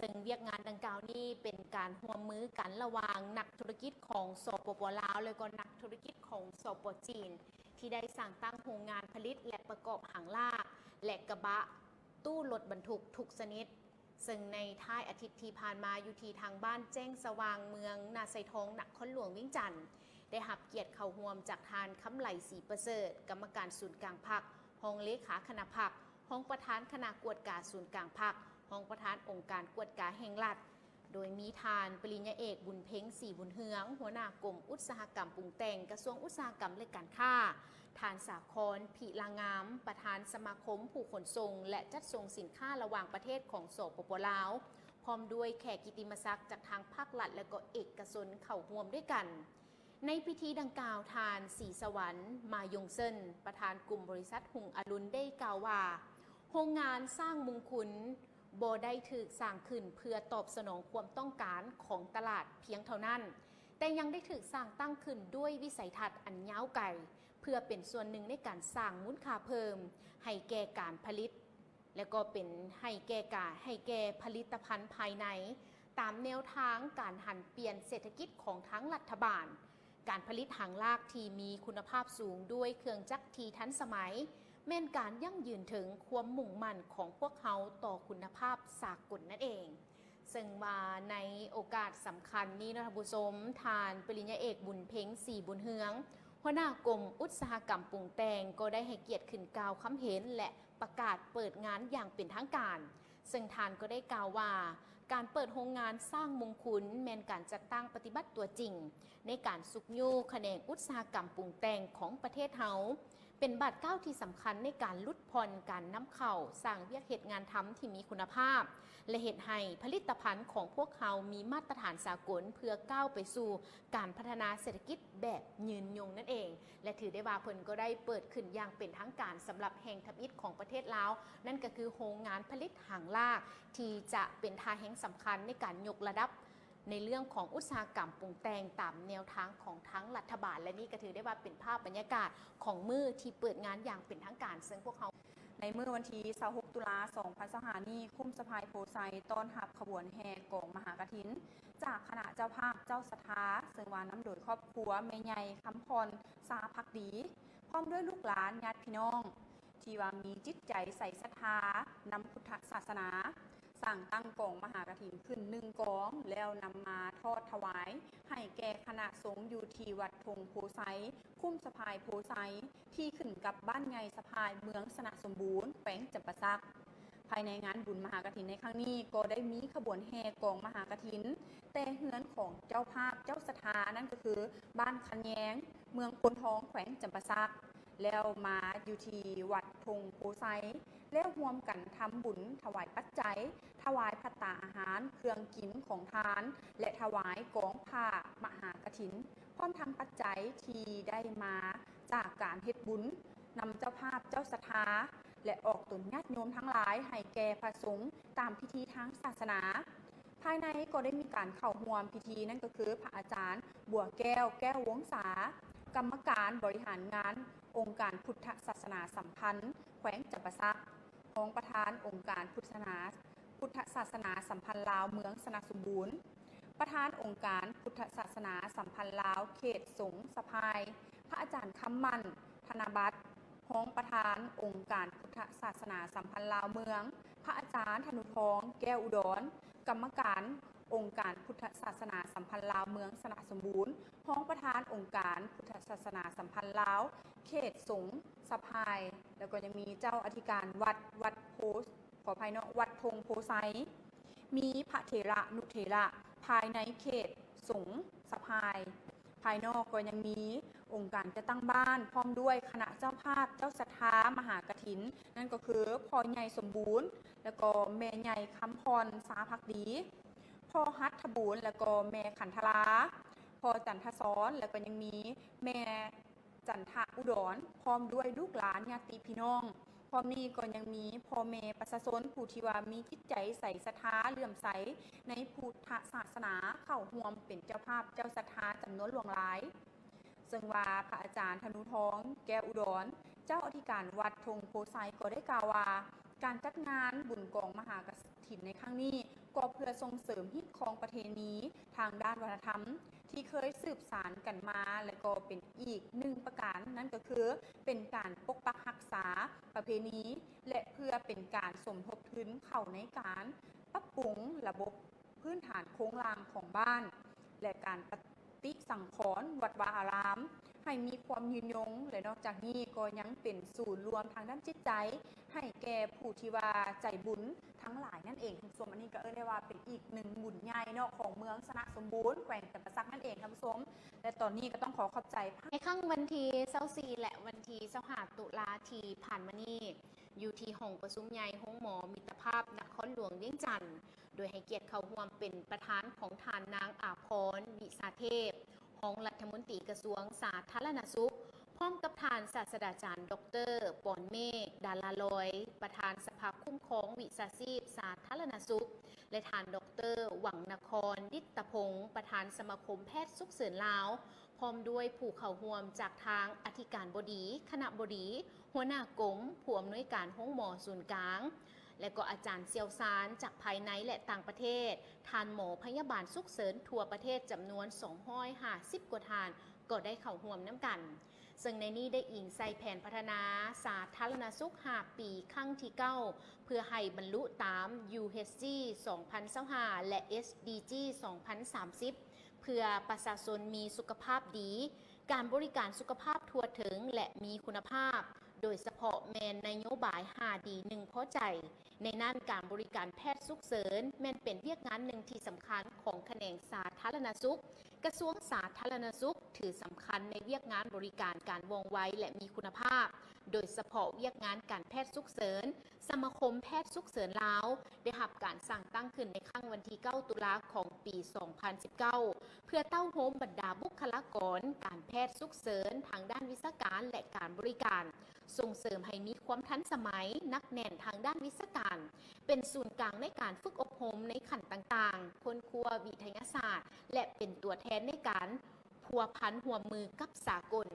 ซึ่งเวียกงานดังกล่าวนี้เป็นการร่วมมือกันระหว่างนักธุรกิจของสปป.ลาวและก็นักธุรกิจของสปป.จีนที่ได้สร้างตั้งโรงงานผลิตและประกอบหางลากและกระบะตู้รถบรรทุกทุกชนิดซึ่งในท้ายอาทิตย์ที่ผ่านมาอยู่ที่ทางบ้านแจ้งสว่างเมืองนาไซทองนครหลวงเวียงจันทน์ได้รับเกียรติเข้าร่วมจากทานคำไหลศรีประเสริฐกรรมการศูนย์กลางพรรคห้องเลขาคณะพรรคห้องประธานคณะกวดกาศูนย์กลางพรรคห้องประธานองค์การกวดกาแห่งรัฐโดยมีทานปริญญาเอกบุญเพ็งศรีบุญเฮืองหัวหน้ากรมอุตสาหกรรมปรุงแต่งกระทรวงอุตสาหกรรมและการค้าทานสาครพิลางามประธานสมาคมผู้ขนส่งและจัดส่งสินค้าระหว่างประเทศของสปป.ลาวพร้อมด้วยแขกกิตติมศักดิ์จากทางภาครัฐและก็เอกชนเข้าร่วมด้วยกันในพิธีดังกล่าวทานศรีสวรรค์มายงเซินประธานกลุ่มบริษัทหุงอรุณได้กล่าวว่าโรงงานสร้างมงคุณบ่ได้ถูกสร้างขึ้นเพื่อตอบสนองความต้องการของตลาดเพียงเท่านั้นแต่ยังได้ถูกสร้างตั้งขึ้นด้วยวิสัยทัศน์อันยาวไกลเพื่อเป็นส่วนหนึ่งในการสร้างมูลค่าเพิ่มให้แก่การผลิตและก็เป็นให้แก่ผลิตภัณฑ์ภายในตามแนวทางการหันเปลี่ยนเศรษฐกิจของทั้งรัฐบาลการผลิตหางลากที่มีคุณภาพสูงด้วยเครื่องจักรที่ทันสมัยแม่นการยั่งยืนถึงความมุ่งมั่นของพวกเขาต่อคุณภาพสากลนั่นเองซึ่งมาในโอกาสสำคัญนี้นะท่านผู้ชมทานปริญญาเอกบุญเพ็งศรีบุญเฮืองหัวหน้ากรมอุตสาหกรรมปรุงแต่งก็ได้ให้เกียรติขึ้นกล่าวคำเห็นและประกาศเปิดงานอย่างเป็นทางการซึ่งทานก็ได้กล่าวว่าการเปิดโรงงานสร้างมงคุณแม้นการจัดตั้งปฏิบัติตัวจริงในการสุกยูแขนงอุตสาหกรรมปรุงแต่งของประเทศเฮาเป็นบาดเก้าที่สำคัญในการลดผ่อนการนำเข้าสร้างเวียกเหตุงานทำที่มีคุณภาพและเหตุให้ผลิตภัณฑ์ของพวกเขามีมาตรฐานสากลเพื่อก้าวไปสู่การพัฒนาเศรษฐกิจแบบยืนยงนั่นเองและถือได้ว่าเพิ่นก็ได้เปิดขึ้นอย่างเป็นทางการสำหรับแห่งทำอิฐของประเทศลาวนั่นก็คือโรงงานผลิตหางลากที่จะเป็นท่าแห่งสำคัญในการยกระดับในเรื่องของอุตสาหกรรมปรุงแต่งตามแนวทางของทั้งรัฐบาลและนี่ก็ถือได้ว่าเป็นภาพบรรยากาศของมื้อที่เปิดงานอย่างเป็นทางการซึ่งพวกเขาในมื้อวันที่26ตุลา2025นี้คุ้มสะพายโพไซต้อนรับขบวนแห่กองมหากฐินจากคณะเจ้าภาพเจ้าศรัทธาซึ่งว่าน้ำโดยครอบครัวแม่ใหญ่คำพรสาภักดีพร้อมด้วยลูกหลานญาติพี่น้องที่ว่ามีจิตใจใส่ศรัทธานำพุทธศาสนาสั่งตั้งกองมหากฐินขึ้น1กองแล้วนำมาทอดถวายให้แก่คณะสงฆ์อยู่ที่วัดธงโพไซคุ้มสะพายโพไซที่ขึ้นกับบ้านไงสะพายเมืองสนะสมบูรณ์แขวงจำปาสักภายในงานบุญมหากฐินในครั้งนี้ก็ได้มีขบวนแห่กองมหากฐินแต่เฮือนของเจ้าภาพเจ้าศรัทธานั่นก็คือบ้านคันแยงเมืองพลทองแขวงจำปาสักแล้วมาอยู่ที่วัดธงโพไซแล้วร่วมกันทำบุญถวายปัจจัยถวายภัตตาอาหารเครื่องกินของทานและถวายกองผ้ามหากฐินพร้อมทั้งปัจจัยที่ได้มาจากการเฮ็ดบุญนำเจ้าภาพเจ้าศรัทธาและออกตนญาติโยมทั้งหลายให้แก่พระสงฆ์ตามพิธีทางศาสนาภายในก็ได้มีการเข้าร่วมพิธีนั่นก็คือพระอาจารย์บัวแก้ววงศากรรมการบริหารงานองค์การพุทธศาสนาสัมพันธ์แขวงจำปาสักรองประธานองค์การพุทธศาสนาสัมพันธ์ลาวเมืองสนะสมบูรณ์ประธานองค์การพุทธศาสนาสัมพันธ์ลาวเขตสงฆ์สะพายพระอาจารย์คำมันธนบัตรรองประธานองค์การพุทธศาสนาสัมพันธ์ลาวเมืองพระอาจารย์ธนุทองแก้วอุดรกรรมการองค์การพุทธศาสนาสัมพันธ์ลาวเมืองสนะสมบูรณ์รองประธานองค์การพุทธศาสนาสัมพันธ์ลาวเขตสงฆ์สะพายแล้วก็ยังมีเจ้าอธิการวัดโพสขอภายนอกวัดธงโพไซมีพระเถระนุเถระภายในเขตสงฆ์สะพายภายนอกก็ยังมีองค์การจะตั้งบ้านพร้อมด้วยคณะเจ้าภาพเจ้าศรัทธามหากฐินนั่นก็คือพ่อใหญ่สมบูรณ์แล้วก็แม่ใหญ่คำพรสาภักดีพ่อฮัทธบูรณ์แล้วก็แม่ขันธลาพ่อจันทศรแล้วก็ยังมีแม่จันทะอุดรพร้อมด้วยลูกหลานญาติพี่น้องพร้อมนี้ก็ยังมีพ่อแม่ประชาชนผู้ที่ว่ามีจิตใจใส่ศรัทธาเลื่อมใสในพุทธศาสนาเข้าร่วมเป็นเจ้าภาพเจ้าศรัทธาจำนวนหลวงหลายซึ่งว่าพระอาจารย์ธนุทองแก้วอุดรเจ้าอธิการวัดธงโพไซก็ได้กล่าวว่าการจัดงานบุญกองมหากฐินในครั้งนี้ ก็เพื่อส่งเสริมฮิตของประเพณีทางด้านวัฒนธรรมที่เคยสืบสานกันมาและก็เป็นอีกหนึ่งประการนั่นก็คือเป็นการปกปักรักษาประเพณีและเพื่อเป็นการสมทบทุนเข้าในการปรับปรุงระบบพื้นฐานโครงสร้างของบ้านและการปฏิสังขรณ์วัดวาอารามให้มีความยืนยงและนอกจากนี้ก็ยังเป็นศูนย์รวมทางด้านจิตใจให้แก่ผู้ที่ว่าใจบุญทั้งหลายนั่นเองคุณผู้ชมอันนี้ก็ได้ว่าเป็นอีกหนึ่งบุญใหญ่เนาะของเมืองสนะสมบูรณ์แขวงจำปาสักนั่นเองท่านผู้ชมและตอนนี้ก็ต้องขอบใจในครั้งวันที่24และวันที่25ตุลาที่ผ่านมานี้อยู่ที่ห้องประชุมใหญ่ห้องหมอมิตรภาพนครหลวงเวียงจันทน์โดยให้เกียรติเข้าร่วมเป็นประธานของทานนางอาภรณ์วิสาเทพรองรัฐมนตรีกระทรวงสาธารณสุขพร้อมกับทานศาสตราจารย์ดร.ปอนเมฆดาลาลอยประธานสภาคุ้มครองวิชาชีพสาธารณสุขและทานดร.หวังนครดิตตพงศ์ประธานสมาคมแพทย์ฉุกเฉินลาวพร้อมด้วยผู้เข้าร่วมจากทางอธิการบดีคณะบดีหัวหน้ากรมผู้อำนวยการห้องหมอศูนย์กลางและก็อาจารย์เซียวซานจากภายในและต่างประเทศทานหมอพยาบาลฉุกเฉินทั่วประเทศจำนวน250กว่าทานก็ได้เข้าร่วมน้ำกันซึ่งในนี้ได้อิงใส่แผนพัฒนาสาธารณสุข5ปีครั้งที่9เพื่อให้บรรลุตาม UHC 2025และ SDG 2030เพื่อประชาชนมีสุขภาพดีการบริการสุขภาพทั่วถึงและมีคุณภาพโดยเฉพาะแมนนโยบาย5ดี1พอใจในด้านการบริการแพทย์ฉุกเฉินแม่นเป็นเวียกงานหนึ่งที่สำคัญของแขนงสาธารณสุขกระทรวงสาธารณสุขถือสำคัญในเวียกงานบริการการว่องไวและมีคุณภาพโดยเฉพาะเวียกงานการแพทย์ฉุกเฉินสมาคมแพทย์ฉุกเฉินลาวได้รับการสั่งตั้งขึ้นในครั้งวันที่9ตุลาของปี 2019 เพื่อเต้าโฮมบรรดาบุคลากรการแพทย์ฉุกเฉินทางด้านวิชาการและการบริการส่งเสริมให้มีความทันสมัยนักแน่นทางด้านวิชาการเป็นศูนย์กลางในการฝึกอบรมในขั้นต่างๆค้นคว้าวิทยาศาสตร์และเป็นตัวแทนในการพัวพันหัวมือกับสากล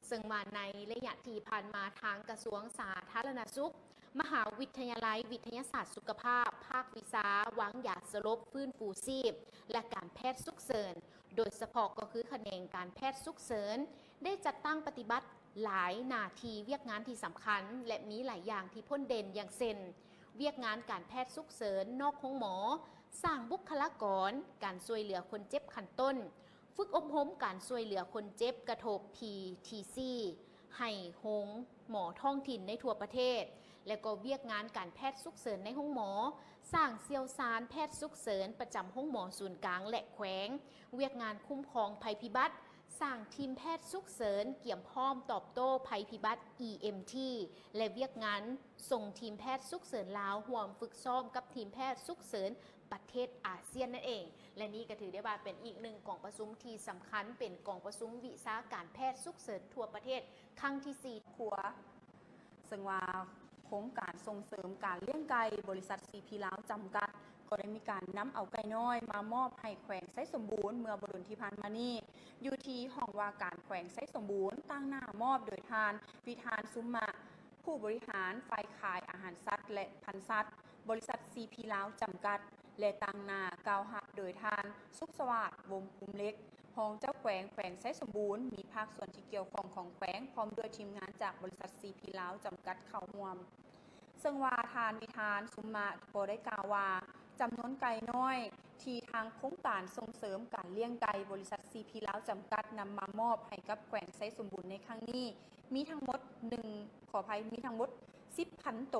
ซึ่งมาในระยะที่ผ่านมาทางกระทรวงสาธารณสุขมหาวิทยาลัยวิทยาศาสตร์สุขภาพภาควิชาวางยาสลบฟื้นฟูชีพและการแพทย์ฉุกเฉินโดยเฉพาะก็คือแขนงการแพทย์ฉุกเฉินได้จัดตั้งปฏิบัติหลายหน้าที่เวียกงานที่สำคัญและมีหลายอย่างที่พ้นเด่นอย่างเช่นเวียกงานการแพทย์ฉุกเฉินนอกห้องหมอสร้างบุคลากรการช่วยเหลือคนเจ็บขั้นต้นฝึกอบรมการช่วยเหลือคนเจ็บกระทบ PTC ให้โรงหมอท้องถิ่นในทั่วประเทศและก็เวียกงานการแพทย์ฉุกเฉินในห้องหมอสร้างเซียวซานแพทย์ฉุกเฉินประจำห้องหมอศูนย์กลางและแขวงเวียกงานคุ้มครองภัยพิบัติสร้างทีมแพทย์ฉุกเฉินเกี่ยมพร้อมตอบโต้ภัยพิบัติ EMT และเวียกงานส่งทีมแพทย์ฉุกเฉินลาวร่วมฝึกซ้อมกับทีมแพทย์ฉุกเฉินประเทศอาเซียนนั่นเองและนี่ก็ถือได้ว่าเป็นอีกหนึ่งกองประชุมที่สำคัญเป็นกองประชุมวิชาการแพทย์ฉุกเฉินทั่วประเทศครั้งที่4ขัวซึ่งว่าโครงการส่งเสริมการเลี้ยงไก่บริษัท CP ลาวจำกัดก็ได้มีการนำเอาไก่น้อยมามอบให้แขวงไซสมบูรณ์เมื่อบรุณที่ผ่านมานี้อยู่ที่ห้องว่าการแขวงไซสมบูรณ์ตั้งหน้ามอบโดยทานวิธานซุมมะผู้บริหารฝ่ายขายอาหารสัตว์และพันธุ์สัตว์บริษัท CP ลาวจำกัดและตั้งหน้ากล่าวหับโดยทานสุขสวัสดิ์วงภูมิเล็กรองเจ้าแขวงไซสมบูรณ์มีภาคส่วนที่เกี่ยวข้องของแขวงพร้อมด้วยทีมงานจากบริษัท CP ลาวจำกัดเข้าร่วมซึ่งว่าทานวิธานซุมมะก็ได้กล่าวว่าจำนวนไก่น้อยที่ทางโครงการส่งเสริมการเลี้ยงไก่บริษัท CP ลาวจำกัดนำมามอบให้กับแขวงไซสมบูรณ์ในครั้งนี้มีทั้งหมดมีทั้งหมด10,000 โต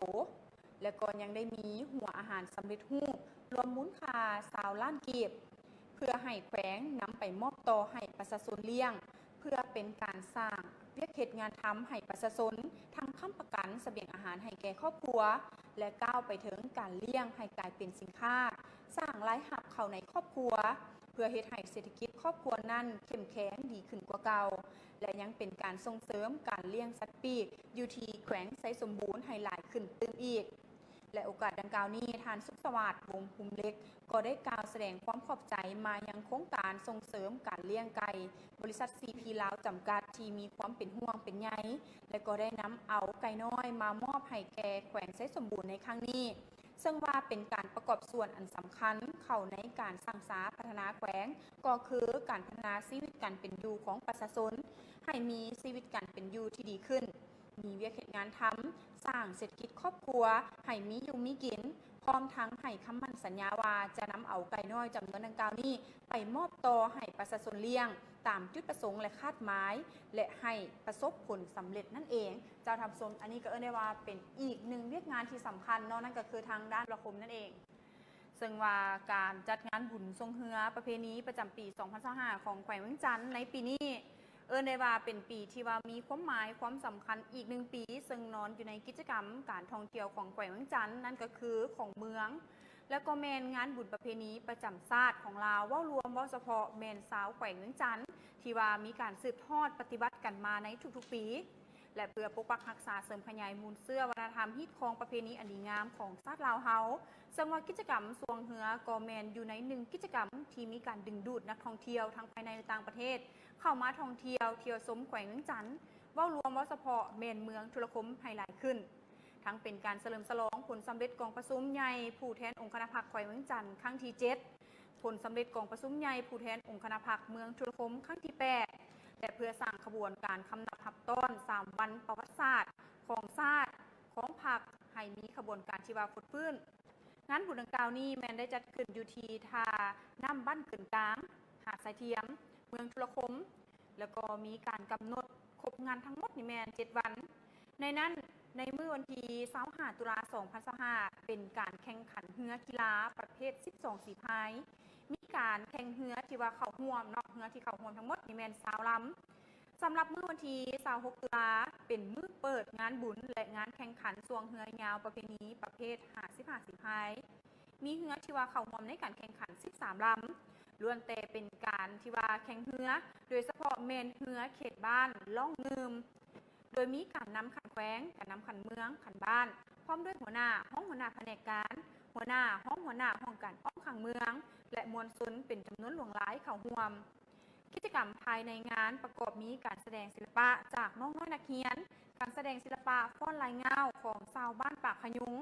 และก็ยังได้มีหัวอาหารสำเร็จรูปรวมมูลค่า20 ล้านกีบเพื่อให้แขวงนำไปมอบต่อให้ประชาชนเลี้ยงเพื่อเป็นการสร้างเวียกเหตุงานทำให้ประชาชนทั้งค้ำประกันเสบียงอาหารให้แก่ครอบครัวและก้าวไปถึงการเลี้ยงให้กลายเป็นสินค้าสร้างรายรับเข้าในครอบครัวเพื่อเฮ็ดให้เศรษฐกิจครอบครัวนั้นเข้มแข็งดีขึ้นกว่าเก่าและยังเป็นการส่งเสริมการเลี้ยงสัตว์ปีกอยู่ที่แขวงไซสมบูรณ์ให้หลายขึ้นตื่มอีกและโอกาสดังกล่าวนี้ทานสุขสวัสดิ์วงภูมิเล็กก็ได้กล่าวแสดงความขอบใจมายังโครงการส่งเสริมการเลี้ยงไก่บริษัท CP ลาวจำกัดที่มีความเป็นห่วงเป็นใยและก็ได้นำเอาไก่น้อยมามอบให้แก่แขวงไซสมบูรณ์ในครั้งนี้ ซึ่งว่าเป็นการประกอบส่วนอันสำคัญเข้าในการสร้างสรรค์พัฒนาแขวงก็คือการพัฒนาชีวิตการเป็นอยู่ของประชาชนให้มีชีวิตการเป็นอยู่ที่ดีขึ้นมีเวียกเหตุงานทำสร้างเศรษฐกิจครอบครัวให้มีอยู่มีกินพร้อมทั้งให้คำมั่นสัญญาว่าจะนำเอาไก่น้อยจำนวนดังกล่าวนี้ไปมอบต่อให้ประชาชนเลี้ยงตามจุดประสงค์และคาดหมายและให้ประสบผลสำเร็จนั่นเองเจ้าทำชมอันนี้ก็ได้ว่าเป็นอีกหนึ่งเวียกงานที่สำคัญเนาะนั่นก็คือทางด้านประคมนั่นเองซึ่งว่าการจัดงานบุญทรงเฮือประเพณีประจำปี 2025 ของแขวงเวียงจันทร์ในปีนี้ได้ว่าเป็นปีที่ว่ามีความหมายความสำคัญอีกหนึ่งปีซึ่งนอนอยู่ในกิจกรรมการท่องเที่ยวของแขวงเวียงจันทร์นั่นก็คือของเมืองแล้วก็แมนงานบุญประเพณีประจำชาติของลาวว่ารวมว่าเฉพาะแมนสาวแขวงเวียงจันทร์ที่ว่ามีการสืบทอดปฏิบัติกันมาในทุกๆปีและเพื่อปกปักรักษาเสริมขยายมูลเสื้อวัฒนธรรมฮิตของประเพณีอันดีงามของชาติลาวเฮาซึ่งว่ากิจกรรมสวงเฮือกอแมนอยู่ในหนึ่งกิจกรรมที่มีการดึงดูดนักท่องเที่ยวทั้งภายในและต่างประเทศเข้ามาท่องเที่ยวชมแขวงเวียงจันทร์ว่ารวมว่าเฉพาะเมนเมืองธุรคมไฮไลท์ขึ้นทั้งเป็นการเฉลิมฉลองผลสำเร็จกองประชุมใหญ่ผู้แทนองค์คณะพรรคแขวงเวียงจันทร์ครั้งที่ 7 ผลสำเร็จกองประชุมใหญ่ผู้แทนองค์คณะพรรคเมืองธุรคมครั้งที่ 8 และเพื่อสร้างขบวนการคำนับทับต้อน3 วันประวัติศาสตร์ของชาติของพรรคให้มีขบวนการชีวาฟดพื้นงานบุญดังกล่าวนี้แมนได้จัดขึ้นอยู่ที่ท่าน้ำบ้านเกินกลางหาดทรายเทียมเมืองธุรคมแล้วก็มีการกำหนดครบงานทั้งหมดนี่แมน7 วันในนั้นในมื้อวันที่25 ตุลา 2025เป็นการแข่งขันเรือกีฬาประเภท 12 สีพายมีการแข่งเรือที่ว่าเข้าร่วมเนาะเรือที่เข้าร่วมทั้งหมดนี่แมน20 ลำสำหรับมื้อวันที่26 ตุลาเป็นมื้อเปิดงานบุญและงานแข่งขันสวงเรือยาวประเพณีประเภท55 สีพายมีเรือที่ว่าเข้าร่วมในการแข่งขัน13 ลำล้วนแต่เป็นการที่ว่าแข่งเรือโดยเฉพาะเมนเรือเขตบ้านล่องนืมโดยมีการนำขันแขวงการนำขันเมืองขันบ้านพร้อมด้วยหัวหน้าห้องหัวหน้าแผนกการหัวหน้าห้องการอ้อมขังเมืองและมวลชนเป็นจำนวนหลวงหลายเข้าร่วมกิจกรรมภายในงานประกอบมีการแสดงศิลปะจากน้องน้อยนักเรียนการแสดงศิลปะฟ้อนลายเงาของชาวบ้านปากขยุง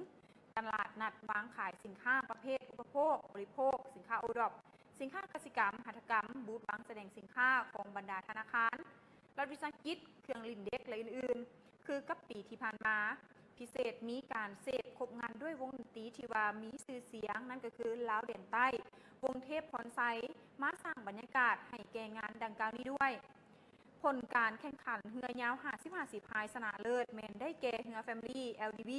ตลาดนัดวางขายสินค้าประเภทอุปโภคบริโภคสินค้าโอดอปสินค้าเกษตรกรรมหัตถกรรมบูธวางแสดงสินค้าของบรรดาธนาคารรัฐวิสาหกิจเครื่องลิ้นเด็กและอื่นๆคือกับปีที่ผ่านมาพิเศษมีการเสพครบงานด้วยวงดนตรีที่ว่ามีชื่อเสียงนั่นก็คือลาวเด่นใต้วงเทพพรไซมาสร้างบรรยากาศให้แก่งานดังกล่าวนี้ด้วยผลการแข่งขันเรือยาว55 สีพายชนะเลิศแมนได้แก่เรือแฟมิลี่ LDB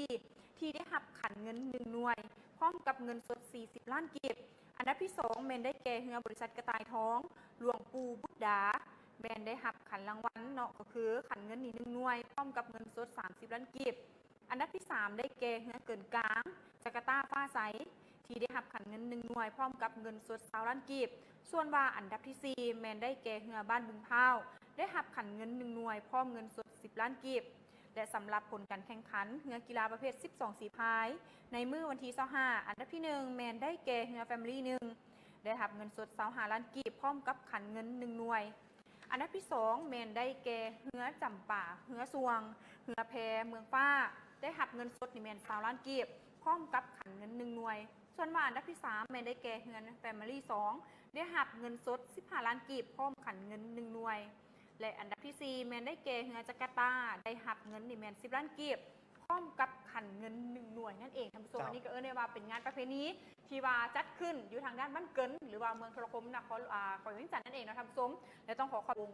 ที่ได้รับขันเงิน1 หน่วยพร้อมกับเงินสด40 ล้านกีบอันดับที่2แมนได้แก่เรือบริษัทกระต่ายทองหลวงปู่บุตรดาแมนได้รับขันรางวัลเนาะก็คือขันเงิน1 หน่วยพร้อมกับเงินสด30 ล้านกีบอันดับที่3ได้แก่เรือเกินกลางจาการ์ตาฟ้าใสที่ได้รับขันเงิน1 หน่วยพร้อมกับเงินสด20 ล้านกีบส่วนว่าอันดับที่4แมนได้แก่เรือบ้านบึงพร้าวได้รับขันเงิน1 หน่วยพร้อมเงินสด10 ล้านกีบและสำหรับผลการแข่งขันเรือกีฬาประเภท12 สีพายในมื้อวันที่25อันดับที่1แมนได้แก่เรือแฟมิลี่1ได้รับเงินสด25 ล้านกีบพร้อมกับขันเงิน1 หน่วยอันดับที่2แมนได้แก่เรือจำป่าเรือสวงเรือแพเมืองฟ้าได้รับเงินสดนี่แมน20 ล้านกีบพร้อมกับขันเงิน1 หน่วยส่วนว่าอันดับที่3แมนได้แก่เรือแฟมิลี่2ได้รับเงินสด15 ล้านกีบพร้อมขันเงิน1 หน่วยและอันดับที่4แมนได้แก่เรือจาการ์ตาได้รับเงินนี่แมน10 ล้านกีบพร้อมกับขันเงิน1 หน่วยนั่นเองท่านผู้ชมอันนี้ก็ได้ว่าเป็นงานประเพณีที่ว่าจัดขึ้นอยู่ทางด้านบ้านเกินหรือว่าเมืองโทรคมนครแขวงเวียงจันทร์นั่นเองนะท่านผู้ชมและต้องขอขอบคุณ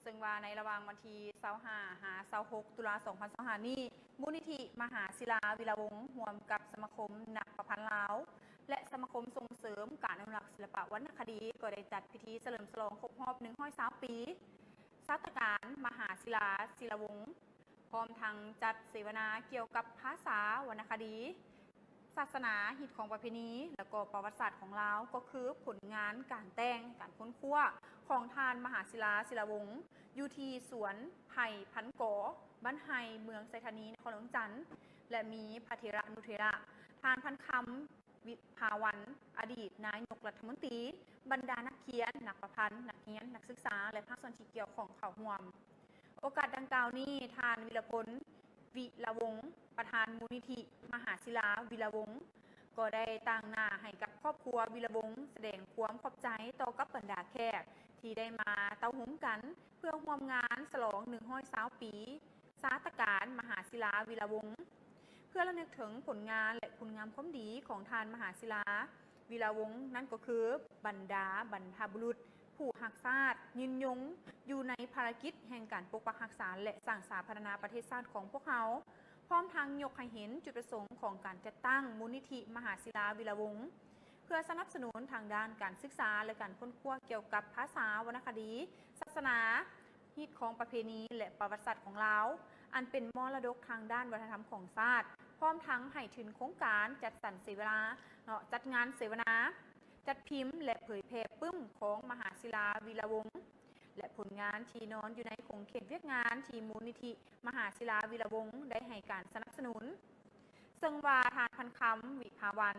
ซึ่งว่าในระหว่างวันที่25 26 ตุลา 2025นี้มูลนิธิมหาศิลาวิลาวงศ์ร่วมกับสมาคมนักประพันธ์ลาวและสมาคมส่งเสริมการอนุรักษ์ศิลปวรรณคดีก็ได้จัดพิธีเฉลิมฉลองครบรอบ120 ปีศาสตราจารย์มหาศิลาศิลาวงศ์พร้อมทั้งจัดเสวนาเกี่ยวกับภาษาวรรณคดีศาสนาหิตของประเพณีและก็ประวัติศาสตร์ของลาวก็คือผลงานการแต่งการค้นคว้าของทานมหาศิลาศิลาวงศ์อยู่ที่สวนไผ่พันกอบ้านไฮเมืองไซธานีนครหลวงจันทร์และมีพระเถระนุเถระทานพันคำวิภาวันอดีตนายกรัฐมนตรีบรรดานักเขียนนักประพันธ์นักเขียนนักศึกษาและภาคส่วนที่เกี่ยวของเขาห่วมโอกาสดังกล่าวนี้ทานวิรพล วิรวงศ์ประธานมูลนิธิมหาศิลาวิรวงศ์ก็ได้ต่างหน้าให้กับครอบครัววิรวงศ์แสดงความขอบใจต่อกับบรรดาแขกที่ได้มาเต้าหุมกันเพื่อร่วมงานฉลอง120 ปีศาสตการมหาศิลาวิรวงศ์เพื่อระลึกถึงผลงานและคุณงามความดีของทานมหาศิลาวิรวงศ์นั่นก็คือบรรดาบรรพบุรุษผู้รักชาติยืนยงอยู่ในภารกิจแห่งการปกปักรักษาและสร้างสรรค์พัฒนาประเทศชาติของพวกเขาพร้อมทั้งยกให้เห็นจุดประสงค์ของการจัดตั้งมูลนิธิมหาศิลาวิรวงศ์เพื่อสนับสนุนทางด้านการศึกษาและการค้นคว้าเกี่ยวกับภาษาวรรณคดีศาสนาฮิตของประเพณีและประวัติศาสตร์ของเราอันเป็นมรดกทางด้านวัฒนธรรมของชาติพร้อมทั้งให้ถึงโครงการจัดสรรเสวนาจัดงานเสวนาจัดพิมพ์และเผยแพร่ปึ้มของมหาศิลาวีระวงศ์และผลงานที่นอนอยู่ในคงเขตเวียกงานที่มูลนิธิมหาศิลาวีระวงศ์ได้ให้การสนับสนุนซึ่งว่าทานพันคำวิภาวัน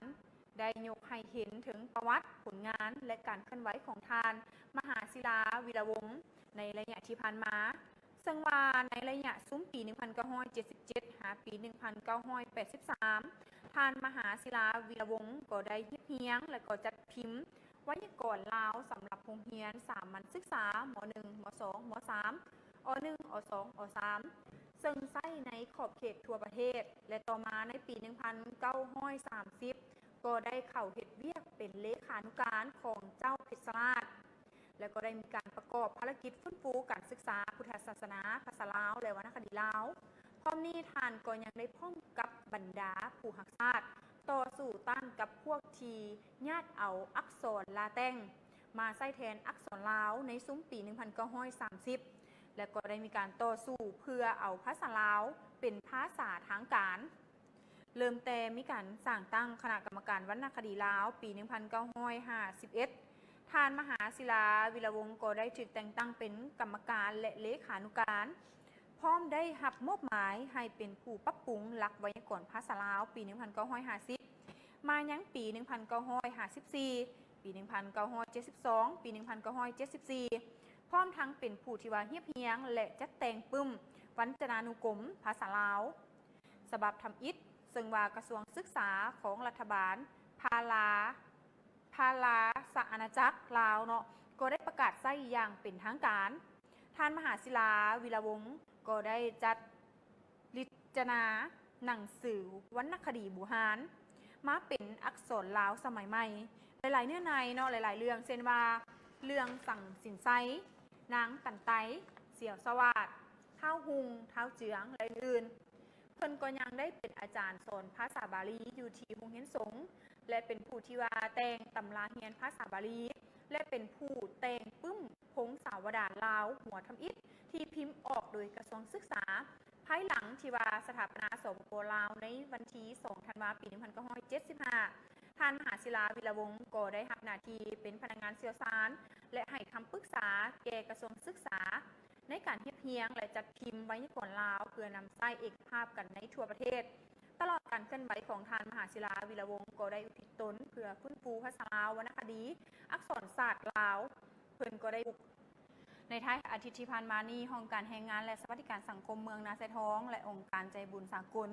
ได้ยกให้เห็นถึงประวัติผลงานและการเคลื่อนไหวของทานมหาศิลาวีระวงศ์ในระยะที่ผ่านมาซึ่งว่าในระยะซุ้มปี 1977 หาปี 1983 ทานมหาศิลาวีระวงศ์ก็ได้เฮียงและก็จัดพิมพ์ไวยากรณ์ลาวสำหรับโรงเรียนสามัญศึกษาม.1 ม.2 ม.3 อ.1 อ.2 อ.3 ซึ่งใช้ในขอบเขตทั่วประเทศและต่อมาในปี 1930 ก็ได้เข้าเฮ็ดเวียกเป็นเลขานุการของเจ้าเพชรราชและก็ได้มีการประกอบภารกิจฟื้นฟูการศึกษาพุทธศาสนาภาษาลาวและวรรณคดีลาวพร้อมนี้ทานก็ยังได้พ้องกับบรรดาผู้รักชาติต่อสู้ต้านกับพวกทีญาติเอาอักษรลาแต้งมาใส่แทนอักษรลาวในซุ้มปี 1930 และก็ได้มีการต่อสู้เพื่อเอาภาษาลาวเป็นภาษาทางการเริ่มแต่มีการสร้างตั้งคณะกรรมการวรรณคดีลาวปี 1951 ทานมหาศิลาวีระวงศ์ก็ได้ถูกแต่งตั้งเป็นกรรมการและเลขานุการพร้อมได้รับมอบหมายให้เป็นผู้ปรับปรุงหลักไวยากรณ์ภาษาลาวปี 1950 มายังปี 1954 ปี 1972 ปี 1974 พร้อมทั้งเป็นผู้ที่ว่าเฮียบเฮียงและจัดแต่งปึ้มวรรณนานุกรมภาษาลาวฉบับทำอิฐซึ่งว่ากระทรวงศึกษาของรัฐบาลพาลาสอาณาจักรลาวเนาะก็ได้ประกาศใช้อย่างเป็นทางการท่านมหาศิลาวีระวงศ์ก็ได้จัดลิจนาหนังสือวรรณคดีบูฮานมาเป็นอักษรลาวสมัยใหม่หลายๆเนื้อในเนาะหลายๆเรื่องเช่นว่าเรื่องสั่งสินไซนางตันไตเสี่ยวสวัสดิ์เท้าหุงเท้าเจืองและอื่นเพิ่นก็ยังได้เป็นอาจารย์สอนภาษาบาลีอยู่ที่โรงเรียนสงฆ์และเป็นผู้ที่ว่าแต่งตำราเรียนภาษาบาลีและเป็นผู้แต่งปึ้มพงศาวดารลาวหัวทำอิฐที่พิมพ์ออกโดยกระทรวงศึกษาภายหลังที่ว่าสถาปนาสปป.ลาวในวันที่ 2 ธันวาคม ปี 1975 ท่านมหาศิลาวีระวงศ์ก็ได้รับหน้าที่เป็นพนักงานสื่อสารและให้คำปรึกษาแก่กระทรวงศึกษาในการเฮียงและจัดพิมพ์ไวยากรณ์ลาวเพื่อนำใช้เอกภาพกันในทั่วประเทศตลอดการเคลื่อนไหวของท่านมหาศิลาวีระวงศ์ก็ได้อุทิศตนเพื่อฟื้นฟูภาษาลาววรรณคดีอักษรศาสตร์ลาวเพิ่นก็ได้ในท้ายอาทิตย์ที่ผ่านมานี้ห้องการแรงงานและสวัสดิการสังคมเมืองนาไซท้องและองค์การใจบุญสากล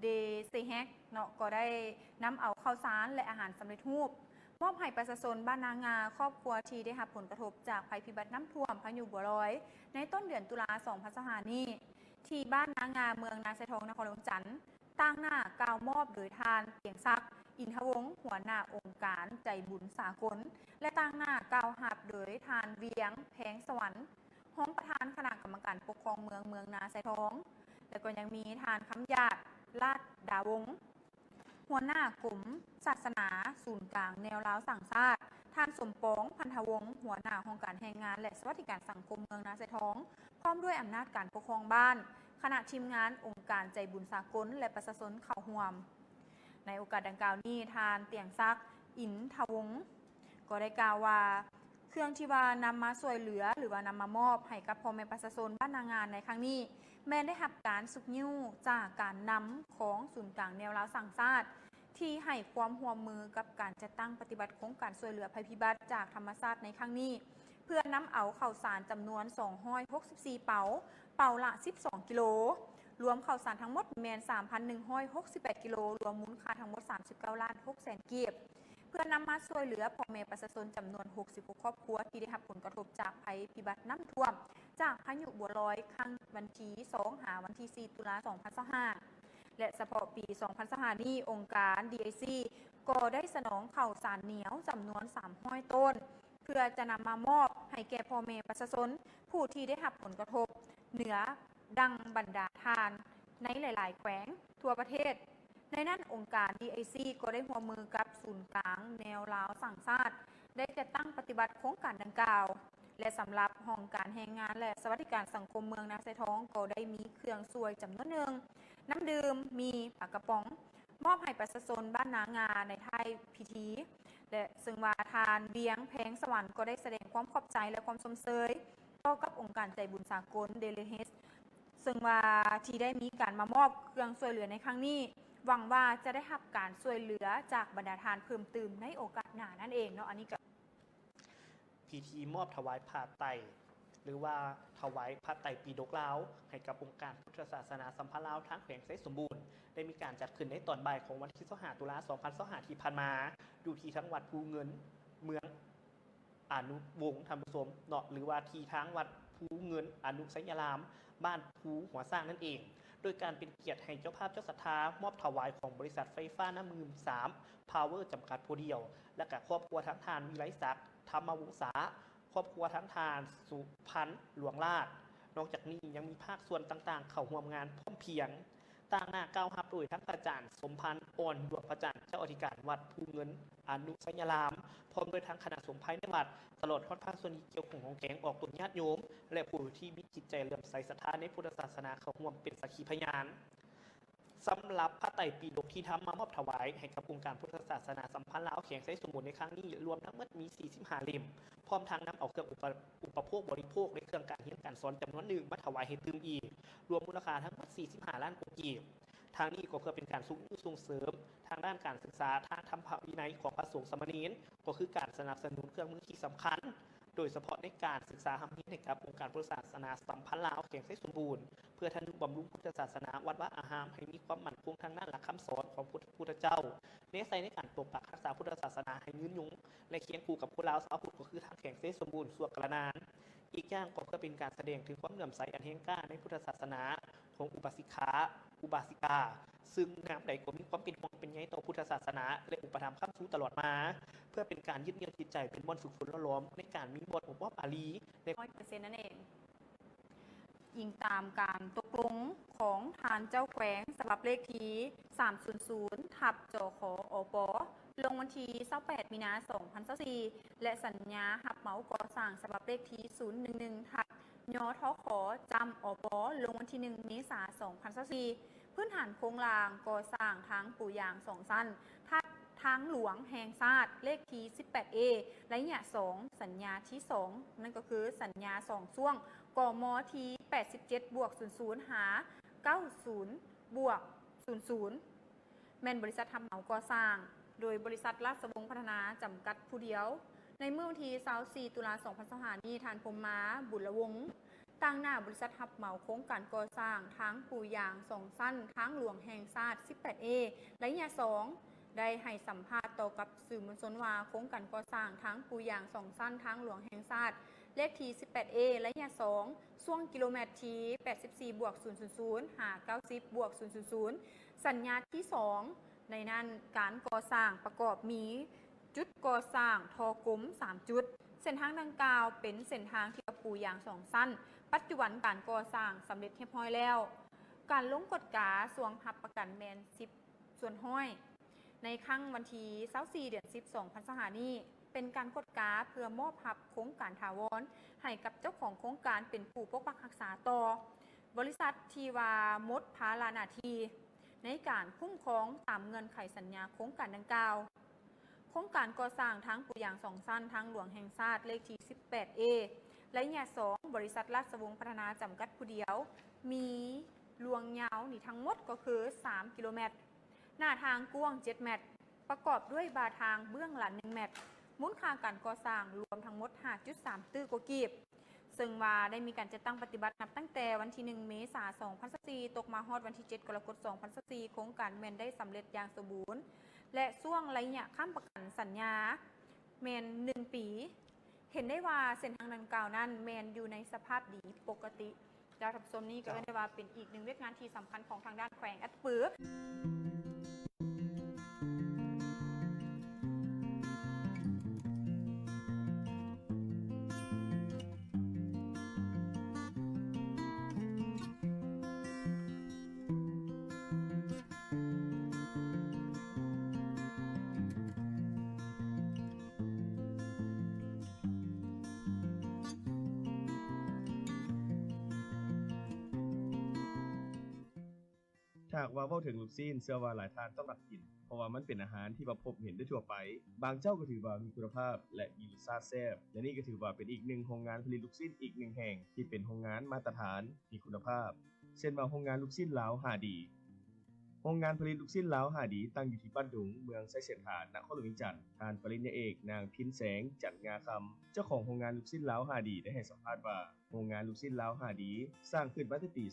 เดซแฮกเนาะก็ได้นำเอาข้าวสารและอาหารสำเร็จรูปมอบให้ประชาชนบ้านนางาครอบครัวที่ได้รับผลกระทบจากภัยพิบัติน้ำท่วมพายุบัวลอยในต้นเดือนตุลาคม 2025 นี้ที่บ้านนางาเมืองนาไซท้องนครหลวงจันทร์ตั้งหน้ากล่าวมอบโดยทานเตียงซักอินทวงศ์หัวหน้าองค์การใจบุญสากลและตั้งหน้ากล่าวหับโดยทานเวียงแพงสวรรค์ห้องประธานคณะกรรมการปกครองเมืองนาไซท้องและก็ยังมีทานคำญาติลาดดาวงศ์หัวหน้ากลุ่มศาสนาศูนย์กลางแนวลาวสั่งชาติท่านสมปองพันธวงศ์หัวหน้าองค์การแรงงานและสวัสดิการสังคมเมืองนาไซท้องพร้อมด้วยอำนาจการปกครองบ้านคณะทีมงานองค์การใจบุญสากลและประชาชนเข้าร่วมในโอกาสดังกล่าวนี้ทานเตียงซักอินทวงศ์ก็ได้กล่าวว่าเครื่องที่ว่านำมาช่วยเหลือหรือว่านำมามอบให้กับพ่อแม่ประชาชนบ้านนางานในครั้งนี้แม้ได้รับการสุกยิ้วจากการนำของศูนย์กลางแนวลาวสั่งชาติที่ให้ความร่วมมือกับการจัดตั้งปฏิบัติโครงการช่วยเหลือภัยพิบัติจากธรรมชาติในครั้งนี้เพื่อนำเอาข้าวสารจำนวน264เป๋าละ12 กิโล รวมข้าวสารทั้งหมดแมน 3,168 กิโลรวมมูลค่าทั้งหมด 39 ล้าน6แสนกีบเพื่อนำมาช่วยเหลือพ่อแม่ประชาชนจำนวน 66 ครอบครัวที่ได้รับผลกระทบจากภัยพิบัติน้ำท่วมจากพายุบัวลอยครั้งวันที่2หาวันที่ 4 ตุลา 2025และเฉพาะปี 2025นี้องค์การ DIC ก็ได้สนองข้าวสารเหนียวจำนวน300 ต้นเพื่อจะนำมามอบให้แก่พ่อแม่ประชาชนผู้ที่ได้รับผลกระทบเหนือดังบรรดาทานในหลายๆแขวงทั่วประเทศในนั้นองค์การ DIC ก็ได้ร่วมมือกับศูนย์กลางแนวลาวสั่งชาติได้จัดตั้งปฏิบัติโครงการดังกล่าวและสำหรับห้องการแรงงานและสวัสดิการสังคมเมืองนาไซท้องก็ได้มีเครื่องช่วยจำนวนหนึ่งน้ำดื่มมีปากกระป๋องมอบให้ประชาชนบ้านนางาในท้ายพิธีและซึ่งว่าทานเบียงแพงสวรรค์ก็ได้แสดงความขอบใจและความสมเสยต่อกับองค์การใจบุญสากลเดลเฮสซึ่งว่าที่ได้มีการมามอบเครื่องช่วยเหลือในครั้งนี้หวังว่าจะได้รับการช่วยเหลือจากบรรดาทานเพิ่มเติมในโอกาสหน้านั่นเองเนาะอันนี้ก็พิธีมอบถวายผ้าไตรหรือว่าถวายผ้าไตรปีดกลาวให้กับองค์การพุทธศาสนาสัมพันธ์ลาวทั้งแขวงไซสมบูรณ์ได้มีการจัดขึ้นในตอนบ่ายของวันที่25ตุลา2025ที่ผ่านมาอยู่ที่ทั้งวัดภูเงินเมืองอนุวงศ์ธรรมสมเนาะหรือว่าที่ทั้งวัดภูเงินอนุสัญญารามบ้านภูหัวสร้างนั่นเองโดยการเป็นเกียรติให้เจ้าภาพเจ้าศรัทธามอบถวายของบริษัทไฟฟ้าน้ำมือ3 Power จำกัดผู้เดียวและกับครอบครัวทั้งทานวิไลศักดิ์ธรรมวงศาครอบครัวทั้งทานสุพันธ์หลวงราชนอกจากนี้ยังมีภาคส่วนต่างๆเข้าร่วมงานพร้อมเพรียงต่างหน้าก้าวฮับโดยทั้งอาจารย์สมพันธ์อ่อนดวงพระจันทร์เจ้าอธิการวัดภูเงินอนุสัญญารามพร้อมโดยทั้งคณะสงฆ์ภายในวัดตลอดทอดภาคส่วนเกี่ยวของแกงออกตุนญาติโยมและผู้ที่มีจิตใจเลื่อมใสศรัทธาในพุทธศาสนาเข้าร่วมเป็นสักขีพยานสำหรับพระไตรปิฎกที่ทำมามอบถวายให้กับองค์การพุทธศาสนาสัมพันธ์ลาวแขวงไซสมบูรณ์ในครั้งนี้รวมทั้งหมดมี45เล่มพร้อมทั้งนำเอาเครื่องอุปโภคบริโภคในเครื่องการเรียนการสอนจำนวนหนึ่งมาถวายให้ตื่มอีกรวมมูลค่าทั้งหมด45ล้านกีบทางนี้ก็เพื่อเป็นการส่งเสริมทางด้านการศึกษาทางธรรมวินัยของพระสงฆ์สามเณรก็คือการสนับสนุนเครื่องมือที่สำคัญโดยเฉพาะในการศึกษาธรรมให้กับองค์การพุทธศาสนาสัมพันธ์ลาวแขวงไซสมบูรณ์เพื่อทนุบำรุงพุทธศาสนาวัดว่าอาหารให้มีความมั่นคงทางด้านหลักคำสอนของพระพุทธเจ้าเน้นใส่ในการปกปักรักษาพุทธศาสนาให้ยืนยงและเคียงคู่กับพวกเราชาวพุทธก็คือทางแขวงไซสมบูรณ์ส่วนกระนานอีกอย่างก็เพื่อเป็นการแสดงถึงความเลื่อมใสอันแห่งกล้าในพุทธศาสนาของอุบาสิกาซึ่งงามใดก็มีความเป็นห่วงเป็นใยต่อพุทธศาสนาและอุปถัมภ์ข้ามสู้ตลอดมาเพื่อเป็นการยึดเหนี่ยวจิตใจเป็นบนฝึกฝนละล้อมในการมีบทอบรมอาลีใน100%นั่นเองยิงตามการตกลงของทานเจ้าแขวงสำหรับเลขที่300ทับจขอปลงวันที่28มีนา2024และสัญญาหับเหมาก่อสร้างสำหรับเลขที่011ทับยทขจำอปลงวันที่1เมษายน2024พื้นฐานโครงรางก่อสร้างทางปู่ยาง2สั้นทางหลวงแห่งชาติเลขที่ 18A ระยะ2สัญญาที่2นั่นก็คือสัญญา2ช่วงกมที่87+00หา90+00แม่นบริษัททำเหมาก่อสร้างโดยบริษัทราชวงศ์พัฒนาจำกัดผู้เดียวในเมื่อวันที่24ตุลา2025นี้ทานพมมาบุญละวงศ์ตั้งหน้าบริษัททับเหมาโครงการก่อสร้างทางปู่ยาง2สั้นทางหลวงแห่งชาติ 18A ระยะ2ได้ให้สัมภาษณ์ต่อกับสื่อมวลชนว่าโครงการก่อสร้างทางปู่ยาง2สั้นทางหลวงแห่งชาติเลขที่ 18A ระยะ2ช่วงกิโลเมตรที่84+000หา90+000สัญญาที่2ในนั้นการก่อสร้างประกอบมีจุดก่อสร้างทอกลม3จุดเส้นทางดังกล่าวเป็นเส้นทางที่ปู่ยาง2สั้นปัจจุบันการก่อสร้างสำเร็จเรียบร้อยแล้วการลงกฎกาสวงหับประกันแมน10ส่วนห้อยในครั้งวันที่24เดือน10 2025นี้เป็นการกฎกาเพื่อมอบหับโครงการถาวรให้กับเจ้าของโครงการเป็นผู้ปกปักรักษาต่อบริษัททีวามดภารานาทีในการคุ้มครองตามเงื่อนไขสัญญาโครงการดังกล่าวโครงการก่อสร้างทั้งปู่ยาง2สั้นทางหลวงแห่งชาติเลขที่ 18A และระยะ2บริษัทราชวงศ์พัฒนาจำกัดผู้เดียวมีลวงยาวนี่ทั้งหมดก็คือ3กิโลเมตรหน้าทางกว้าง7เมตรประกอบด้วยบาทางเบื้องหลัง1เมตรมูลค่าการก่อสร้างรวมทั้งหมด 5.3 ตื้อกว่ากีบ ซึ่งว่าได้มีการจัดตั้งปฏิบัตินับตั้งแต่วันที่1เมษายน2024ตกมาฮอดวันที่7กรกฎาคม2024โครงการแมนได้สำเร็จอย่างสมบูรณ์และช่วงระยะค้ำประกันสัญญาแมน1 ปีเห็นได้ว่าเส้นทางดังกล่าวนั้นแมนอยู่ในสภาพดีปกติจะทับสมนี้ก็ได้ว่าเป็นอีกหนึ่งเวียกงานที่สำคัญของทางด้านแขวงอัตปือถ้าหากว่าเว้าถึงลูกซีนเชื่อว่าหลายท่านต้องมักกินเพราะว่ามันเป็นอาหารที่บ่พบเห็นได้ทั่วไปบางเจ้าก็ถือว่ามีคุณภาพและมีรสชาติแซ่บและนี่ก็ถือว่าเป็นอีกหนึ่งโรงงานผลิตลูกซีนอีกหนึ่งแห่งที่เป็นโรงงานมาตรฐานมีคุณภาพเช่นว่าโรงงานลูกซีนลาว5ดีโรงงานผลิตลูกซีนลาว5ดีตั้งอยู่ที่บ้านดุงเมืองไชเชษฐานครหลวงวิจันทร์ท่านปริญญาเอกนางพินแสงจันทร์งาคำเจ้าของโรงงานลูกซีนลาว5ดีได้ให้สัมภาษณ์ว่าโรงงานลูกซีนลาว5ดีสร้างขึ้นมาในปี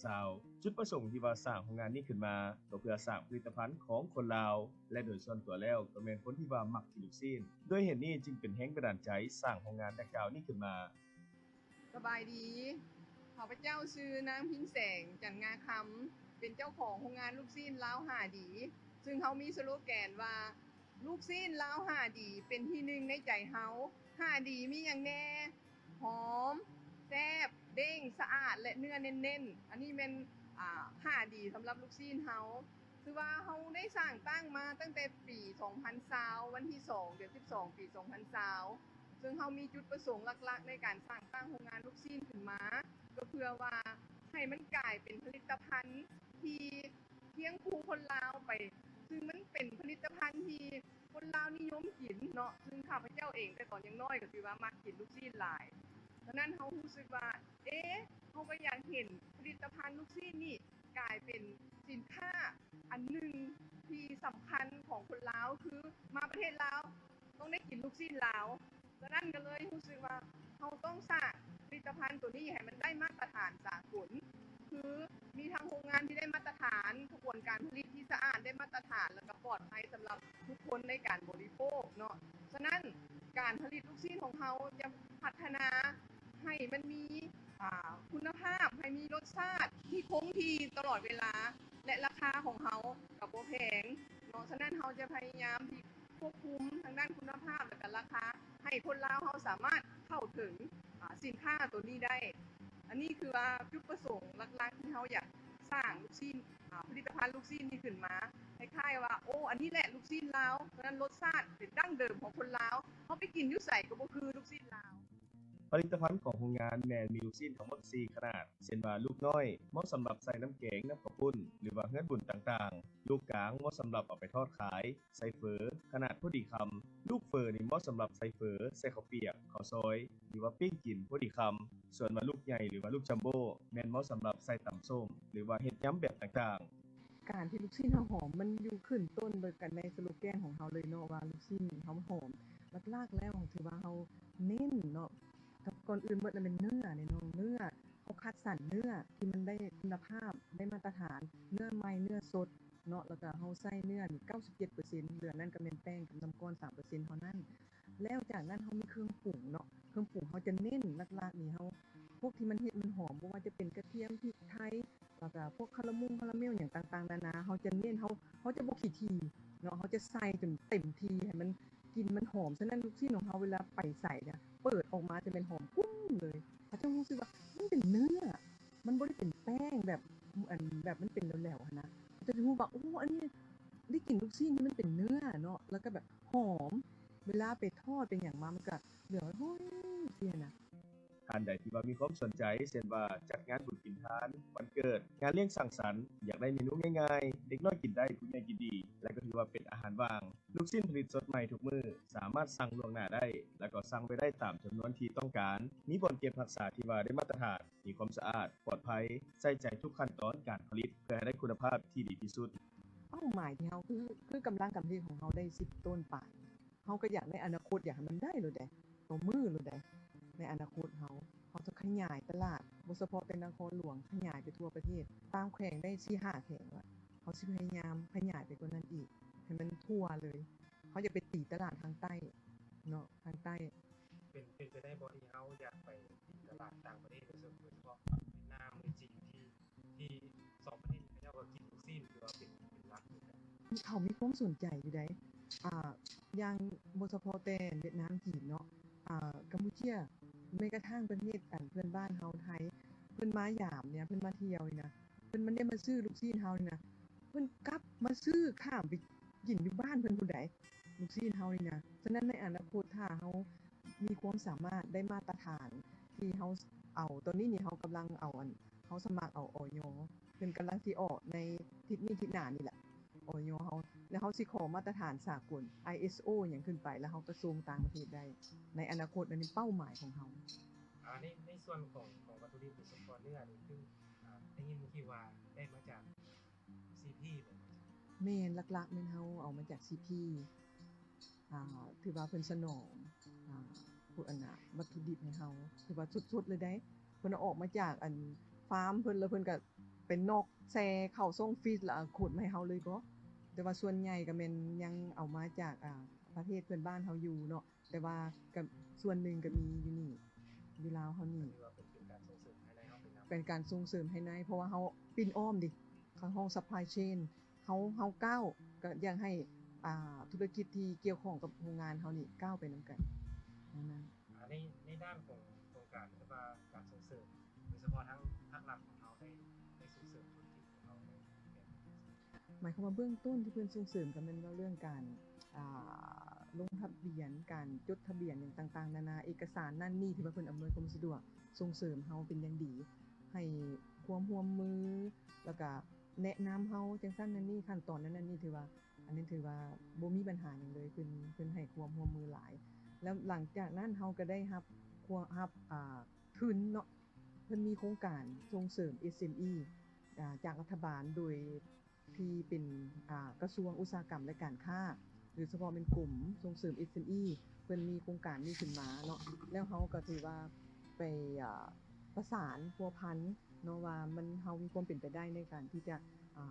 2020จุดประสงค์ที่ว่าสร้างโรงงานนี้ขึ้นมาก็เพื่อสร้างผลิตภัณฑ์ของคนลาวและโดยส่วนตัวแล้วก็แม่นคนที่ว่ามักกินลูกซีนด้วยเหตุนี้จึงเป็นแรงบันดาลใจสร้างโรงงานดังกล่าวนี้ขึ้นมา สบายดีข้าพเจ้าชื่อนางพิงแสงจันทร์งาคำเป็นเจ้าของโรงงานลูกซีนลาวหาดี ซึ่งเขามีสโลแกนว่าลูกซีนลาวหาดีเป็นที่หนึ่งในใจเฮาหาดีมีอย่างแน่หอมแซ่บเด้งสะอาดและเนื้อเน้นๆอันนี้เป็นหาดีสำหรับลูกซีนเฮาคือว่าเฮาได้สร้างตั้งมาตั้งแต่ปี2020วันที่2เดือน12ปี2020ซึ่งเขามีจุดประสงค์หลักๆในการสร้างตั้งโรงงานลูกซีนขึ้นมาก็เพื่อว่าให้มันกลายเป็นผลิตภัณฑ์ที่เคียงคู่คนลาวไปซึ่งมันเป็นผลิตภัณฑ์ที่คนลาวนิยมกินเนาะซึ่งข้าพเจ้าเองแต่ตอนยังน้อยก็คือว่ามักกินลูกซีนหลายดังนั้นเขารู้สึกว่าเขาก็อยากเห็นผลิตภัณฑ์ลูกซีนนี่กลายเป็นสินค้าอันหนึ่งที่สำคัญของคนลาวคือมาประเทศลาวต้องได้กินลูกซีนลาวดังนั้นก็เลยรู้สึกว่าเขาต้องสร้างผลิตภัณฑ์ตัวนี้ให้มันได้มาตรฐานสากลคือมีทางโรงงานที่ได้มาตรฐานกระบวนการผลิตที่สะอาดได้มาตรฐานและก็ปลอดภัยสำหรับทุกคนในการบริโภคเนาะฉะนั้นการผลิตลูกซีนของเขาจะพัฒนาให้มันมีคุณภาพให้มีรสชาติที่คงที่ตลอดเวลาและราคาของเขากับบ่แพงเนาะฉะนั้นเขาจะพยายามที่ควบคุมทางด้านคุณภาพและก็ราคาให้คนลาวเขาสามารถเข้าถึงสินค้าตัวนี้ได้อันนี้คือว่าจุดประสงค์หลักๆที่เขาอยากสร้างลูกซีนผลิตภัณฑ์ลูกซีนนี้ขึ้นมาคล้ายๆว่าอันนี้แหละลูกซีนลาวเพราะนั้นรสชาติเป็นดั้งเดิมของคนลาวเขาไปกินอยู่ไสก็บ่คือลูกซีนลาว ผลิตภัณฑ์ของโรงงานแมนมีลูกซีนทั้งหมด4ขนาดเช่นว่าลูกน้อยเหมาะสำหรับใส่น้ำแกงน้ำข้าวปุ้นหรือว่าเฮือนบุญต่างๆลูกกลางเหมาะสำหรับเอาไปทอดขายใส่เฝอขนาดพอดีคำลูกเฝอนี่เหมาะสำหรับใส่เฝอใส่ข้าวเปียกข้าวซอยหรือว่าปิ้งกินพอดีคำส่วนว่าลูกใหญ่หรือว่าลูกจัมโบ้แมนเหมาะสำหรับใส่ตำส้มหรือว่าเฮ็ดยำแบบต่างๆการที่ลูกชิ้นเฮาหอมมันอยู่ขึ้นต้นโดยกันในสโลแกนของเฮาเลยเนาะว่าลูกชิ้นเฮาหอมหลักๆแล้วถือว่าเฮาเน้นเนาะกับก่อนอื่นเบิดมันเป็นเนื้อนี่เนาะเนื้อเฮาคัดสรรเนื้อที่มันได้คุณภาพได้มาตรฐานเนื้อใหม่เนื้อสดเนาะแล้วก็เฮาใส่เนื้อนี่ 97% เหลือนั้นก็แม่นแป้งกับน้ำก้อน 3% เท่านั้นแล้วจากนั้นเฮามีเครื่องปรุงเนาะเครื่องปรุงเฮาจะเน้นหลักๆนี่เฮาพวกที่มันเฮ็ดมันหอมบ่ว่าจะเป็นกระเทียมพริกไทยแล้วก็พวกคาราเมลอย่างต่างๆนานาเฮาจะเน้นเฮาจะบ่ขี้ถี่เนาะเฮาจะใส่จนเต็มที่ให้มันกลิ่นมันหอมฉะนั้นลูกชิ้นของเฮาเวลาไปใส่เนี่ยเปิดออกมาจะเป็นหอมกุ้งเลยเขาจะรู้สึกว่ามันเป็นเนื้อมันบ่ได้เป็นแป้งแบบแบบมันเป็นแหลวๆนะจะรู้ว่าอันนี้ได้กลิ่นลูกชิ้นที่มันเป็นเนื้อเนาะแล้วก็แบบหอมเวลาไปทอดเป็นอย่างมามันก็เหลือโอ้ยเสียนะ ท่านใดที่ว่ามีความสนใจเช่นว่าจัดงานบุญกินทานวันเกิดงานเลี้ยงสังสรรค์อยากได้เมนูง่ายๆเด็กน้อยกินได้ผู้ใหญ่กินดีและก็ถือว่าเป็นอาหารว่างลูกชิ้นผลิตสดใหม่ทุกมื้อสามารถสั่งล่วงหน้าได้แล้วก็สั่งไปได้ตามจำนวนที่ต้องการมีบ่อนเก็บรักษาที่ว่าได้มาตรฐานมีความสะอาดปลอดภัยใส่ใจทุกขั้นตอนการผลิตเพื่อให้ได้คุณภาพที่ดีที่สุดเป้าหมายที่เฮาคือกำลังการผลิตของเฮาได้10ต้นปลายเฮาก็อยากในอนาคตอยากให้มันได้โลดใดต่อมื้อโลดใดในอนาคตเฮา เขาจะขยายตลาดบ่เฉพาะเป็นนครหลวงขยายไปทั่วประเทศตามแขวงได้4-5แขวงว่าเขาสิพยายามขยายไปกว่านั้นอีกให้มันทั่วเลยเขาจะไปตีตลาดทางใต้เนาะทางใต้ เป็นไปได้บ่ที่เฮาอยากไปตลาดต่างประเทศโดยเฉพาะเวียดนามหรือจีนที่สองประเทศนี้เขาก็กินลูกชิ้นหรือว่าเป็นหลักอยู่กัน เขามีความสนใจอยู่ได้อย่างบ่เฉพาะแต่เวียดนามจีนเนาะกัมพูเชียแม้กระทั่งประเทศเพื่อนบ้านเฮาไทยเพิ่นมายามเนี่ยเพิ่นมาเที่ยวนี่นะเพิ่นมันได้มาซื้อลูกชิ้นเฮานี่นะเพิ่นกลับมาซื้อข้ามไปกินอยู่บ้านเพิ่นผู้ใดลูกชิ้นเฮานี่นะฉะนั้นในอนาคตถ้าเฮามีความสามารถได้มาตรฐานที่เฮาเอาตอนนี้นี่เฮากำลังเอาเฮาสมัครเอาอย.เพิ่นกำลังสิออกในทิศนี้ทิศหน้านี่แหละอย.เฮาแล้วเฮาสิขอมาตรฐานสากล ISO หยังขึ้นไปแล้วเฮาก็ส่งต่างประเทศได้ในอนาคตอันนี้เป้าหมายของเฮา ในส่วนของวัตถุดิบโดยเฉพาะเนื้อนี่คือได้ยินที่ว่าได้มาจาก CP บ่ครับ แม่นหลักๆแม่นเฮาเอามาจาก CP ถือว่าเพิ่นสนองพวกวัตถุดิบให้เฮาถือว่าสุดๆเลยได้เพิ่นเอาออกมาจากฟาร์มเพิ่นแล้วเพิ่นก็เป็นนกแซ่เข้าส่งฟรีซแล้วขนมาให้เฮาเลยก็แต่ว่าส่วนใหญ่ก็แม่นยังเอามาจากประเทศเพื่อนบ้านเฮาอยู่เนาะแต่ว่าก็ส่วนหนึ่งก็มีอยู่นี่อยู่ลาวเฮานี่ ถือว่าเป็นการส่งเสริมให้ได้เฮาเป็นนำ เป็นการส่งเสริมให้นายเพราะว่าเฮาปิ่นอ้อมดิข้างห้อง supply chain เฮาก้าวก็อยากให้ธุรกิจที่เกี่ยวข้องกับโรงงานเฮานี่ก้าวไปนำกันนั้น ในด้านของโครงการหรือว่าการส่งเสริมโดยเฉพาะทั้งภาครัฐของเราได้ส่งเสริมธุรกิจของเราในแบบนี้ หมายความว่าเบื้องต้นที่เพิ่นส่งเสริมก็แม่นว่าเรื่องการลงทะเบียนการจดทะเบียนอย่างต่างๆนานาเอกสารนั่นนี่ที่ว่าเพิ่นอำนวยความสะดวกส่งเสริมเฮาเป็นอย่างดี ให้ความร่วมมือแล้วก็แนะนำเฮาจังซั่นนั่นนี่ขั้นตอนนั้นนี่ถือว่าอันนี้ถือว่าบ่มีปัญหาหยังเลยเพิ่นให้ความร่วมมือหลาย แล้วหลังจากนั้นเฮาก็ได้รับทุนเนาะเพิ่นมีโครงการส่งเสริม SME จากรัฐบาลโดยที่เป็นกระทรวงอุตสาหกรรมและการค้าหรือเฉพาะเป็นกลุ่มส่งเสริม SME เพิ่นมีโครงการนี้ขึ้นมาเนาะแล้วเฮาก็ถือว่าไปประสานพัวพันเนาะว่ามันเฮามีความเป็นไปได้ในการที่จะ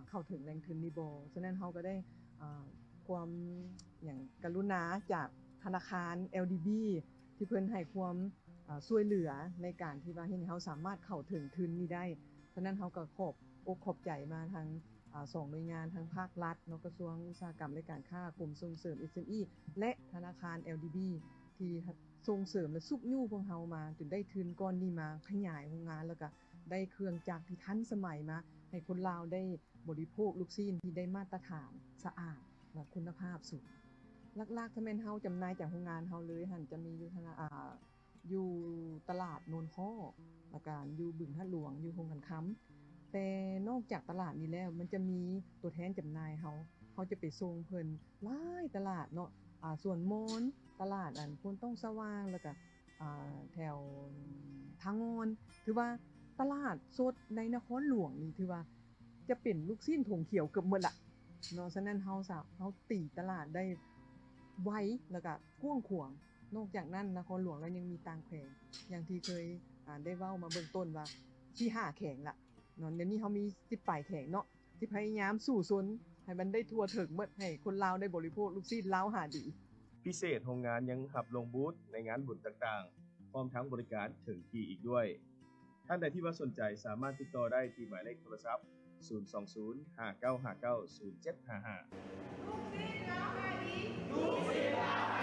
เข้าถึงแหล่งทุนนี้บ่ฉะนั้นเฮาก็ได้ความอย่างกรุณาจากธนาคาร LDB ที่เพิ่นให้ความช่วยเหลือในการที่ว่าให้เฮาสามารถเข้าถึงทุนนี้ได้ฉะนั้นเฮาก็ขอบอกขอบใจมาทาง2หน่วยงานทางภาครัฐเนาะกระทรวงอุตสาหกรรมและการค้ากรมส่งเสริม SME และธนาคาร LDB ที่ส่งเสริมและซุกยู่พวกเฮามาจนได้ทุนก้อนนี้มาขยายโรงงานแล้วก็ได้เครื่องจักรที่ทันสมัยมาให้คนลาวได้บริโภคลูกชิ้นที่ได้มาตรฐานสะอาดและคุณภาพสูงหลักๆถ้าแม่นเฮาจำหน่ายจากโรงงานเฮาเลยหั่นจะมีอยู่อยู่ตลาดโนนข้อแล้วก็อยู่บึงท่าหลวงอยู่โรงกันค้ำแต่นอกจากตลาดนี้แล้วมันจะมีตัวแทนจำหน่ายเฮาจะไปส่งเพิ่นหลายตลาดเนาะส่วนมนตลาดพนต้องสว่างแล้วก็แถวทางอนถือว่าตลาดสดในนครหลวงนี่ถือว่าจะเป็นลูกชิ้นถุงเขียวเกือบหมดละเนาะฉะนั้นเฮาตีตลาดได้ไวแล้วก็กว้างขวางนอกจากนั้นนครหลวงแล้วยังมีต่างแขวงอย่างที่เคยได้เว้ามาเบื้องต้นว่าที่5แขวงละเนาะเดี๋ยวนี้เฮามี18แขวงเนาะที่พยายามสู่ซนให้มันได้ทั่วถึงหมดให้คนลาวได้บริโภคลูกชิ้นลาวหาดี พิเศษโรงงานยังหับลงบูธในงานบุญต่างๆ พร้อมทั้งบริการถึงที่อีกด้วย ท่านใดที่ว่าสนใจสามารถติดต่อได้ที่หมายเลขโทรศัพท์ 020 5959 0755